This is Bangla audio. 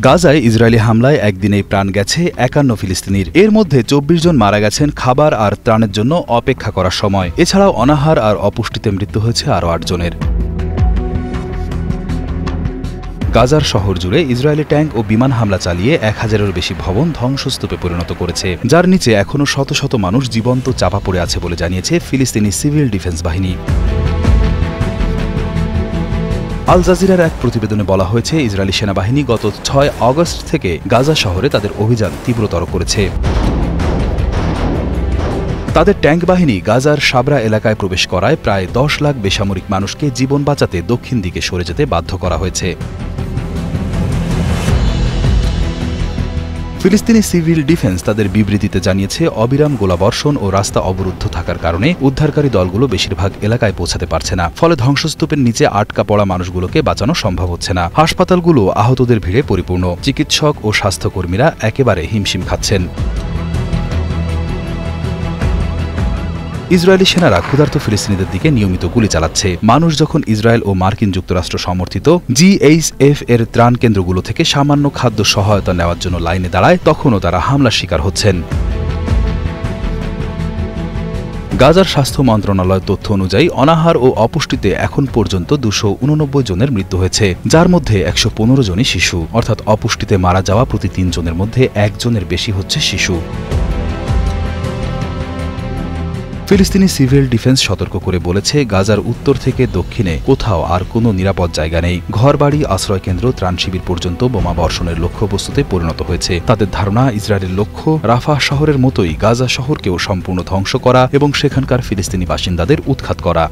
গাজায় ইসরায়েলি হামলায় একদিনেই প্রাণ গেছে ৫১ ফিলিস্তিনির। এর মধ্যে ২৪ জন মারা গেছেন খাবার আর ত্রাণের জন্য অপেক্ষা করার সময়। এছাড়াও অনাহার আর অপুষ্টিতে মৃত্যু হয়েছে আরও ৮ জনের। গাজার শহর জুড়ে ইসরায়েলি ট্যাঙ্ক ও বিমান হামলা চালিয়ে ১,০০০-এরও বেশি ভবন ধ্বংসস্তূপে পরিণত করেছে, যার নিচে এখনও শত শত মানুষ জীবন্ত চাপা পড়ে আছে বলে জানিয়েছে ফিলিস্তিনি সিভিল ডিফেন্স বাহিনী। আল জাজিরার এক প্রতিবেদনে বলা হয়েছে, ইসরায়েলি সেনাবাহিনী গত ৬ আগস্ট থেকে গাজা শহরে তাদের অভিযান তীব্রতর করেছে। তাদের ট্যাঙ্ক বাহিনী গাজার সাবরা এলাকায় প্রবেশ করায় প্রায় ১০ লাখ বেসামরিক মানুষকে জীবন বাঁচাতে দক্ষিণ দিকে সরে যেতে বাধ্য করা হয়েছে। ফিলিস্তিনি সিভিল ডিফেন্স তাদের বিবৃতিতে জানিয়েছে, অবিরাম গোলাবর্ষণ ও রাস্তা অবরুদ্ধ থাকার কারণে উদ্ধারকারী দলগুলো বেশিরভাগ এলাকায় পৌঁছাতে পারছে না। ফলে ধ্বংসস্তূপের নিচে আটকা পড়া মানুষগুলোকে বাঁচানো সম্ভব হচ্ছে না। হাসপাতালগুলো আহতদের ভিড়ে পরিপূর্ণ। চিকিৎসক ও স্বাস্থ্যকর্মীরা একেবারে হিমশিম খাচ্ছেন। ইসরায়েলি সেনারা ক্ষুধার্ত ফিলিস্তিনিদের দিকে নিয়মিত গুলি চালাচ্ছে। মানুষ যখন ইসরায়েল ও মার্কিন যুক্তরাষ্ট্র সমর্থিত GHF এর ত্রাণ কেন্দ্রগুলো থেকে সামান্য খাদ্য সহায়তা নেওয়ার জন্য লাইনে দাঁড়ায়, তখনও তারা হামলার শিকার হচ্ছেন। গাজার স্বাস্থ্য মন্ত্রণালয়ের তথ্য অনুযায়ী অনাহার ও অপুষ্টিতে এখন পর্যন্ত ২৮৯ জনের মৃত্যু হয়েছে, যার মধ্যে ১১৫ জনই শিশু। অর্থাৎ অপুষ্টিতে মারা যাওয়া প্রতি ৩ জনের মধ্যে ১ জনের বেশি হচ্ছে শিশু। ফিলিস্তিনি সিভিল ডিফেন্স সতর্ক করে বলেছে, গাজার উত্তর থেকে দক্ষিণে কোথাও আর কোনো নিরাপদ জায়গা নেই। ঘরবাড়ি, আশ্রয়কেন্দ্র, ত্রাণ শিবির পর্যন্ত বোমা বর্ষণের লক্ষ্যবস্তুতে পরিণত হয়েছে। তাদের ধারণা, ইসরায়েলের লক্ষ্য রাফাহ শহরের মতোই গাজা শহরকেও সম্পূর্ণ ধ্বংস করা এবং সেখানকার ফিলিস্তিনি বাসিন্দাদের উৎখাত করা।